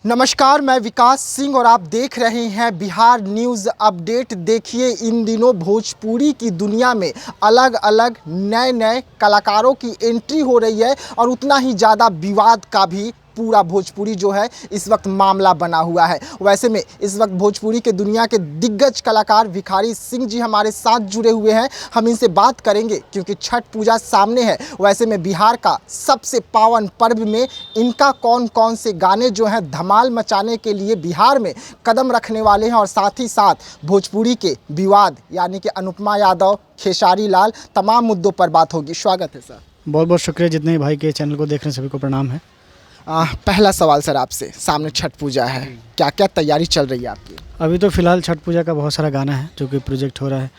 नमस्कार, मैं विकास सिंह और आप देख रहे हैं बिहार न्यूज़ अपडेट। देखिए, इन दिनों भोजपुरी की दुनिया में अलग अलग नए नए कलाकारों की एंट्री हो रही है और उतना ही ज़्यादा विवाद का भी पूरा भोजपुरी जो है इस वक्त मामला बना हुआ है। वैसे में इस वक्त भोजपुरी के दुनिया के दिग्गज कलाकार भिखारी सिंह जी हमारे साथ जुड़े हुए हैं। हम इनसे बात करेंगे क्योंकि छठ पूजा सामने है। वैसे में बिहार का सबसे पावन पर्व में इनका कौन कौन से गाने जो हैं धमाल मचाने के लिए बिहार में कदम रखने वाले हैं और साथ ही साथ भोजपुरी के विवाद यानी कि अनुपमा यादव, खेसारी लाल, तमाम मुद्दों पर बात होगी। स्वागत है सर। बहुत बहुत शुक्रिया। जितने भी भाई के चैनल को देख रहे हैं सभी को प्रणाम है। पहला सवाल सर आपसे, सामने छठ पूजा है, क्या क्या तैयारी चल रही है आपकी? अभी तो फ़िलहाल छठ पूजा का बहुत सारा गाना है जो कि प्रोजेक्ट हो रहा है।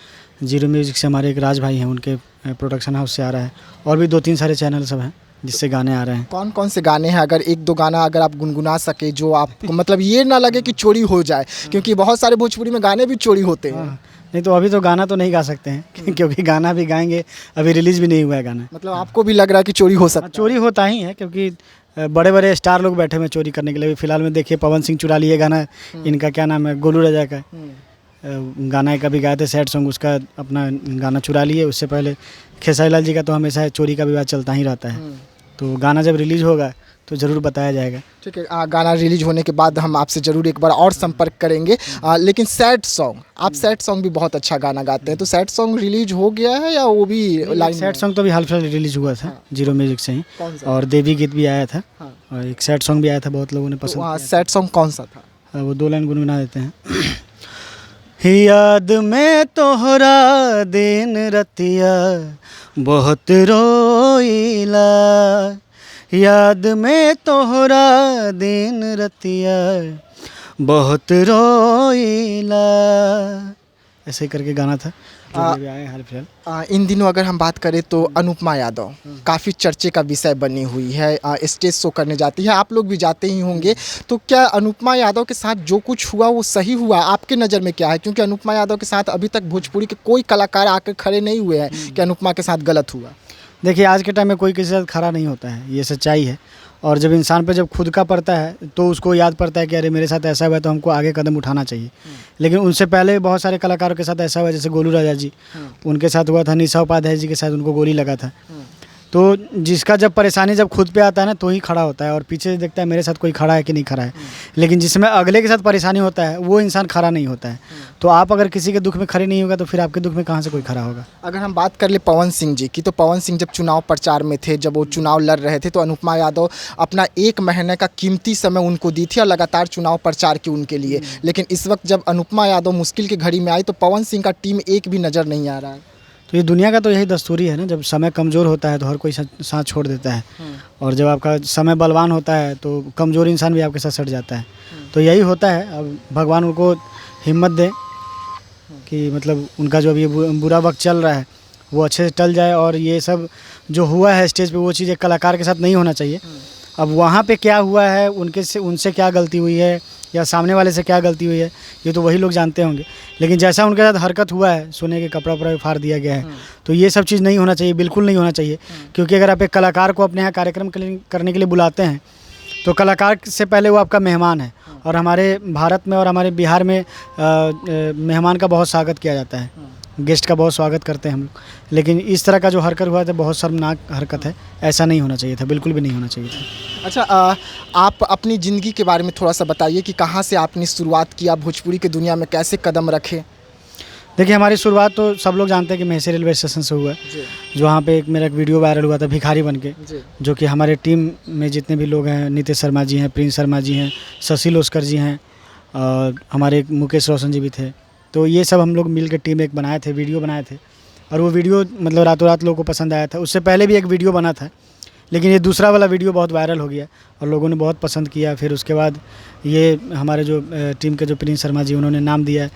जीरो म्यूज़िक से हमारे एक राज भाई हैं, उनके प्रोडक्शन हाउस से आ रहा है और भी 2-3 सारे चैनल सब हैं जिससे गाने आ रहे हैं। कौन कौन से गाने हैं? अगर एक दो गाना अगर आप गुनगुना सके जो आपको मतलब ये ना लगे कि चोरी हो जाए, क्योंकि बहुत सारे भोजपुरी में गाने भी चोरी होते हैं। नहीं तो अभी तो गाना तो नहीं गा सकते हैं क्योंकि गाना भी गाएंगे, अभी रिलीज़ भी नहीं हुआ है गाना। मतलब आपको भी लग रहा है कि चोरी हो सकता है? चोरी होता ही है क्योंकि बड़े बड़े स्टार लोग बैठे हुए चोरी करने के लिए। फ़िलहाल में देखिए पवन सिंह चुरा लिए गाना, इनका क्या नाम है, गोलू राजा का गाना एक अभी गाए थे सैड सॉन्ग, उसका अपना गाना चुरा लिए। उससे पहले खेसारी लाल जी का तो हमेशा चोरी का विवाद चलता ही रहता है। तो गाना जब रिलीज़ होगा तो ज़रूर बताया जाएगा। ठीक है, गाना रिलीज होने के बाद हम आपसे ज़रूर एक बार और संपर्क करेंगे। लेकिन सैड सॉन्ग, आप सैड सॉन्ग भी बहुत अच्छा गाना गाते हैं, तो सैड सॉन्ग रिलीज हो गया है या वो भी लाइन? सैड सॉन्ग तो अभी हाल फिलहाल रिलीज़ हुआ था जीरो म्यूज़िक से ही, और देवी गीत भी आया था और एक सैड सॉन्ग भी आया था, बहुत लोगों ने पसंद किया। सैड सॉन्ग कौन सा था? वो 2 लाइन गुनगुना देते हैं। याद में तोहरा दिन रतिया बहुत रोइला, याद में तोहरा दिन रतिया बहुत रोइला, ऐसे ही करके गाना था जो भी आए हाल फिलहाल। इन दिनों अगर हम बात करें तो अनुपमा यादव काफ़ी चर्चे का विषय बनी हुई है। स्टेज शो करने जाती है, आप लोग भी जाते ही होंगे, तो क्या अनुपमा यादव के साथ जो कुछ हुआ वो सही हुआ? आपके नज़र में क्या है? क्योंकि अनुपमा यादव के साथ अभी तक भोजपुरी के कोई कलाकार आकर खड़े नहीं हुए हैं कि अनुपमा के साथ गलत हुआ। देखिए, आज के टाइम में कोई किसी के साथ खड़ा नहीं होता है, ये सच्चाई है। और जब इंसान पे जब खुद का पड़ता है तो उसको याद पड़ता है कि अरे मेरे साथ ऐसा हुआ है तो हमको आगे कदम उठाना चाहिए। लेकिन उनसे पहले बहुत सारे कलाकारों के साथ ऐसा हुआ, जैसे गोलू राजा जी, उनके साथ हुआ था, निशा उपाध्याय जी के साथ उनको गोली लगा था। तो जिसका जब परेशानी जब खुद पे आता है ना तो ही खड़ा होता है और पीछे से देखता है मेरे साथ कोई खड़ा है कि नहीं खड़ा है। लेकिन जिसमें अगले के साथ परेशानी होता है वो इंसान खड़ा नहीं होता है। तो आप अगर किसी के दुख में खड़े नहीं होगा तो फिर आपके दुख में कहाँ से कोई खड़ा होगा? अगर हम बात कर ले पवन सिंह जी की, तो पवन सिंह जब चुनाव प्रचार में थे, जब वो चुनाव लड़ रहे थे, तो अनुपमा यादव अपना 1 महीने का कीमती समय उनको दी थी और लगातार चुनाव प्रचार की उनके लिए। लेकिन इस वक्त जब अनुपमा यादव मुश्किल की घड़ी में आई तो पवन सिंह का टीम एक भी नज़र नहीं आ रहा है। तो ये दुनिया का तो यही दस्तूरी है ना, जब समय कमज़ोर होता है तो हर कोई साथ छोड़ देता है, और जब आपका समय बलवान होता है तो कमज़ोर इंसान भी आपके साथ सट जाता है। तो यही होता है। अब भगवान उनको हिम्मत दे कि मतलब उनका जो अभी बुरा वक्त चल रहा है वो अच्छे से टल जाए, और ये सब जो हुआ है स्टेज पे वो चीज़ एक कलाकार के साथ नहीं होना चाहिए। अब वहाँ पे क्या हुआ है, उनसे क्या गलती हुई है या सामने वाले से क्या गलती हुई है, ये तो वही लोग जानते होंगे। लेकिन जैसा उनके साथ हरकत हुआ है, सोने के कपड़ा वपड़ा फाड़ दिया गया है, तो ये सब चीज़ नहीं होना चाहिए, बिल्कुल नहीं होना चाहिए। क्योंकि अगर आप एक कलाकार को अपने यहाँ कार्यक्रम करने के लिए बुलाते हैं तो कलाकार से पहले वो आपका मेहमान है, और हमारे भारत में और हमारे बिहार में मेहमान का बहुत स्वागत किया जाता है, गेस्ट का बहुत स्वागत करते हैं हम लोग। लेकिन इस तरह का जो हरकत हुआ था बहुत शर्मनाक हरकत है, ऐसा नहीं होना चाहिए था, बिल्कुल भी नहीं होना चाहिए था। अच्छा, आप अपनी ज़िंदगी के बारे में थोड़ा सा बताइए कि कहाँ से आपने शुरुआत किया, भोजपुरी की दुनिया में कैसे कदम रखे? देखिए, हमारी शुरुआत तो सब लोग जानते हैं कि मेहसी रेलवे स्टेशन से हुआ, जो वहाँ पे मेरा एक वीडियो वायरल हुआ था भिखारी बन के, जो कि हमारे टीम में जितने भी लोग हैं, नीतीश शर्मा जी हैं, प्रिंस शर्मा जी हैं, शशि लोस्कर जी हैं, और हमारे मुकेश रोशन जी भी थे। तो ये सब हम लोग मिल के टीम एक बनाए थे, वीडियो बनाए थे, और वो वीडियो मतलब रातों रात लोगों को पसंद आया था। उससे पहले भी एक वीडियो बना था, लेकिन ये दूसरा वाला वीडियो बहुत वायरल हो गया और लोगों ने बहुत पसंद किया। फिर उसके बाद ये हमारे जो टीम के जो प्रिंस शर्मा जी, उन्होंने नाम दिया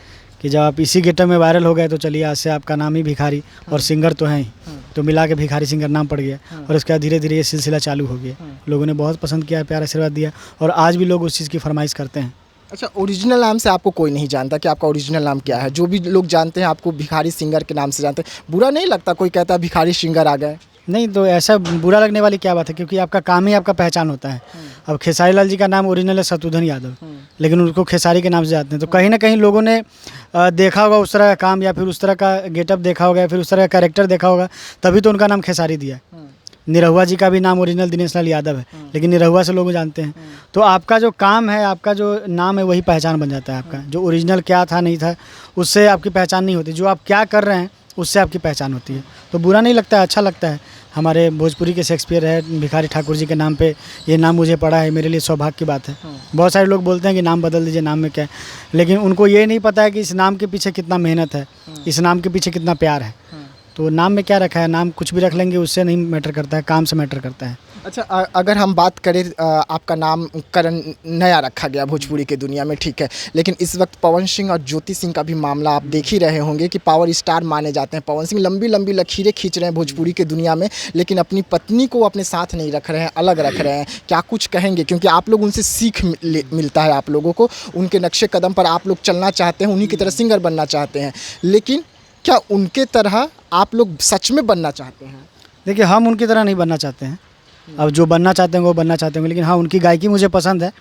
कि जब आप इसी गेटअप में वायरल हो गए तो चलिए आज से आपका नाम ही भिखारी, और सिंगर तो हैं ही, तो मिला के भिखारी सिंगर नाम पड़ गया। और उसके बाद धीरे धीरे ये सिलसिला चालू हो गया। लोगों ने बहुत पसंद किया, प्यार आशीर्वाद दिया, और आज भी लोग उस चीज़ की फरमाइश करते हैं। अच्छा, ओरिजिनल नाम से आपको कोई नहीं जानता कि आपका ओरिजिनल नाम क्या है? जो भी लोग जानते हैं आपको भिखारी सिंगर के नाम से जानते हैं। बुरा नहीं लगता कोई कहता है भिखारी सिंगर आ गए? नहीं तो ऐसा बुरा लगने वाली क्या बात है, क्योंकि आपका काम ही आपका पहचान होता है। अब खेसारी लाल जी का नाम ओरिजिनल है शत्रुघ्न यादव, लेकिन उनको खेसारी के नाम से जाते हैं। तो कहीं ना कहीं लोगों ने देखा होगा उस तरह का काम, या फिर उस तरह का गेटअप देखा होगा, या फिर उस तरह का कैरेक्टर देखा होगा, तभी तो उनका नाम खेसारी दिया है। निरहुआ जी का भी नाम ओरिजिनल दिनेश लाल यादव है, लेकिन निरहुआ से लोग जानते हैं। तो आपका जो काम है, आपका जो नाम है, वही पहचान बन जाता है आपका। जो ओरिजिनल क्या था नहीं था, उससे आपकी पहचान नहीं होती। जो आप क्या कर रहे हैं उससे आपकी पहचान होती है। तो बुरा नहीं लगता है, अच्छा लगता है। हमारे भोजपुरी के शेक्सपियर है भिखारी ठाकुर जी के नाम पे ये नाम मुझे पड़ा है, मेरे लिए सौभाग्य की बात है। बहुत सारे लोग बोलते हैं कि नाम बदल दीजिए, नाम में क्या है, लेकिन उनको ये नहीं पता है कि इस नाम के पीछे कितना मेहनत है, इस नाम के पीछे कितना प्यार है। तो नाम में क्या रखा है, नाम कुछ भी रख लेंगे, उससे नहीं मैटर करता है, काम से मैटर करता है। अच्छा, अगर हम बात करें, आपका नाम करण नया रखा गया भोजपुरी की दुनिया में, ठीक है, लेकिन इस वक्त पवन सिंह और ज्योति सिंह का भी मामला आप देख ही रहे होंगे कि पावर स्टार माने जाते हैं। पवन सिंह लंबी लंबी लकीरें खींच रहे हैं भोजपुरी की दुनिया में, लेकिन अपनी पत्नी को अपने साथ नहीं रख रहे हैं, अलग रख रहे हैं। क्या कुछ कहेंगे, क्योंकि आप लोग उनसे सीख मिलता है, आप लोगों को उनके नक्शे कदम पर आप लोग चलना चाहते हैं, उन्हीं की तरह सिंगर बनना चाहते हैं, लेकिन क्या उनके तरह आप लोग सच में बनना चाहते हैं? देखिए, हम उनकी तरह नहीं बनना चाहते हैं। अब जो बनना चाहते हैं वो बनना चाहते हैं, लेकिन हाँ, उनकी गायकी मुझे पसंद है,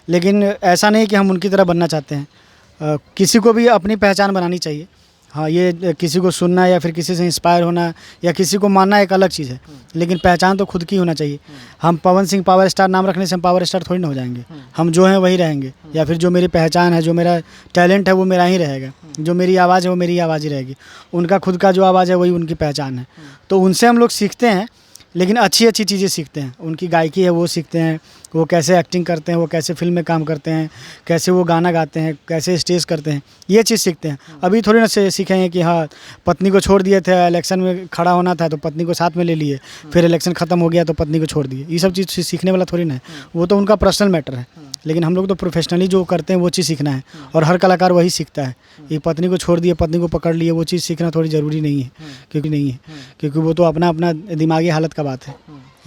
लेकिन ऐसा नहीं कि हम उनकी तरह बनना चाहते हैं। किसी को भी अपनी पहचान बनानी चाहिए। हाँ, ये किसी को सुनना या फिर किसी से इंस्पायर होना या किसी को मानना एक अलग चीज़ है, लेकिन पहचान तो खुद की होना चाहिए। हम पवन सिंह पावर स्टार नाम रखने से हम पावर स्टार थोड़ी ना हो जाएंगे। हम जो हैं वही रहेंगे, या फिर जो मेरी पहचान है, जो मेरा टैलेंट है, वो मेरा ही रहेगा। जो मेरी आवाज़ है वो मेरी आवाज़ ही रहेगी। उनका खुद का जो आवाज़ है वही उनकी पहचान है। तो उनसे हम लोग सीखते हैं, लेकिन अच्छी अच्छी चीज़ें सीखते हैं। उनकी गायकी है वो सीखते हैं, वो कैसे एक्टिंग करते हैं, वो कैसे फिल्म में काम करते हैं, कैसे वो गाना गाते हैं, कैसे स्टेज करते हैं, ये चीज़ सीखते हैं। अभी थोड़ी ना सीखे हैं कि हाँ, पत्नी को छोड़ दिए थे, इलेक्शन में खड़ा होना था तो पत्नी को साथ में ले लिए, फिर इलेक्शन ख़त्म हो गया तो पत्नी को छोड़ दिए। ये सब चीज़ सीखने वाला थोड़ी ना है, वो तो उनका पर्सनल मैटर है। लेकिन हम लोग तो प्रोफेशनली जो करते हैं वो चीज़ सीखना है, और हर कलाकार वही सीखता है। ये पत्नी को छोड़ दिए, पत्नी को पकड़ लिए, वो चीज़ सीखना थोड़ी ज़रूरी नहीं है, क्योंकि वो तो अपना अपना दिमागी हालत का बात है।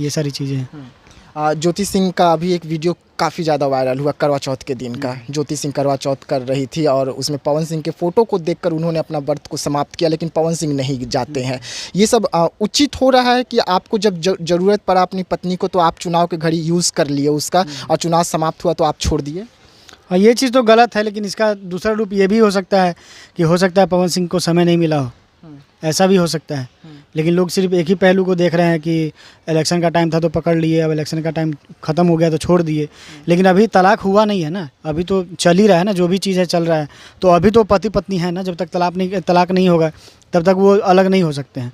ये सारी चीज़ें हैं। ज्योति सिंह का अभी एक वीडियो काफ़ी ज़्यादा वायरल हुआ करवा चौथ के दिन का। ज्योति सिंह करवा चौथ कर रही थी और उसमें पवन सिंह के फ़ोटो को देखकर उन्होंने अपना व्रत को समाप्त किया, लेकिन पवन सिंह नहीं जाते हैं। ये सब उचित हो रहा है कि आपको जब ज़रूरत पड़ा अपनी पत्नी को तो आप चुनाव के घड़ी यूज़ कर लिए उसका, और चुनाव समाप्त हुआ तो आप छोड़ दिए? हाँ, ये चीज़ तो गलत है, लेकिन इसका दूसरा रूप ये भी हो सकता है कि हो सकता है पवन सिंह को समय नहीं मिला हो, ऐसा भी हो सकता है। लेकिन लोग सिर्फ एक ही पहलू को देख रहे हैं कि इलेक्शन का टाइम था तो पकड़ लिए, अब इलेक्शन का टाइम ख़त्म हो गया तो छोड़ दिए। लेकिन अभी तलाक हुआ नहीं है ना, अभी तो चल ही रहा है ना, जो भी चीज़ है चल रहा है। तो अभी तो पति पत्नी है ना, जब तक तलाक नहीं होगा तब तक वो अलग नहीं हो सकते हैं।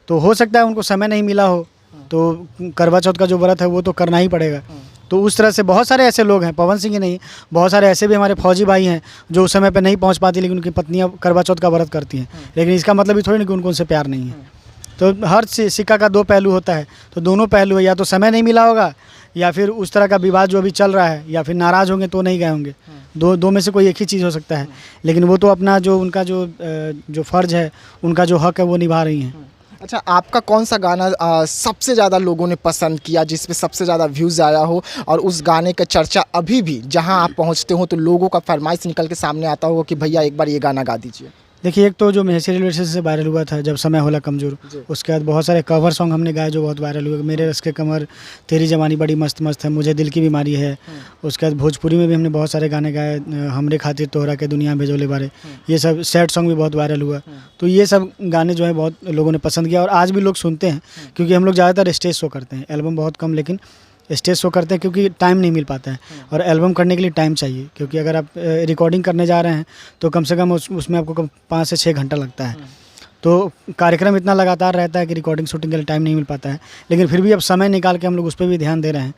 तो हो सकता है उनको समय नहीं मिला हो, तो करवा चौथ का जो व्रत है वो तो करना ही पड़ेगा। तो उस तरह से बहुत सारे ऐसे लोग हैं, पवन सिंह ही नहीं, बहुत सारे ऐसे भी हमारे फौजी भाई हैं जो उस समय पे नहीं पहुंच पाती, लेकिन उनकी पत्नियां करवा चौथ का व्रत करती हैं। लेकिन इसका मतलब ही थोड़ी नहीं कि उनको उनसे प्यार नहीं है। तो हर सिक्का का दो पहलू होता है, तो दोनों पहलू है, या तो समय नहीं मिला होगा, या फिर उस तरह का विवाद जो अभी चल रहा है, या फिर नाराज़ होंगे तो नहीं गए होंगे। दो में से कोई एक ही चीज़ हो सकता है। लेकिन वो तो अपना जो उनका जो फ़र्ज़ है, उनका जो हक़ है वो निभा रही हैं। अच्छा, आपका कौन सा गाना सबसे ज़्यादा लोगों ने पसंद किया, जिस पे सबसे ज़्यादा व्यूज़ आया हो, और उस गाने का चर्चा अभी भी जहां आप पहुंचते हो तो लोगों का फरमाइश निकल के सामने आता होगा कि भैया एक बार ये गाना गा दीजिए? देखिए, एक तो जो मेहसी रेलवे स्टेशन से वायरल हुआ था, जब समय होला कमज़ोर, उसके बाद बहुत सारे कवर सॉन्ग हमने गाए जो बहुत वायरल हुए। मेरे रस के कमर, तेरी जवानी बड़ी मस्त मस्त है, मुझे दिल की बीमारी है। उसके बाद भोजपुरी में भी हमने बहुत सारे गाने गाए, हमरे खातिर तोहरा के दुनिया भेजोले बारे, ये सब सैड सॉन्ग भी बहुत वायरल हुआ। तो ये सब गाने जो है बहुत लोगों ने पसंद किया, और आज भी लोग सुनते हैं, क्योंकि हम लोग ज़्यादातर स्टेज शो करते हैं, एल्बम बहुत कम, लेकिन स्टेज शो करते हैं क्योंकि टाइम नहीं मिल पाता है, और एल्बम करने के लिए टाइम चाहिए। क्योंकि अगर आप रिकॉर्डिंग करने जा रहे हैं तो कम से कम उसमें आपको 5 से 6 घंटा लगता है। तो कार्यक्रम इतना लगातार रहता है कि रिकॉर्डिंग शूटिंग के लिए टाइम नहीं मिल पाता है। लेकिन फिर भी अब समय निकाल के हम लोग उस पर भी ध्यान दे रहे हैं।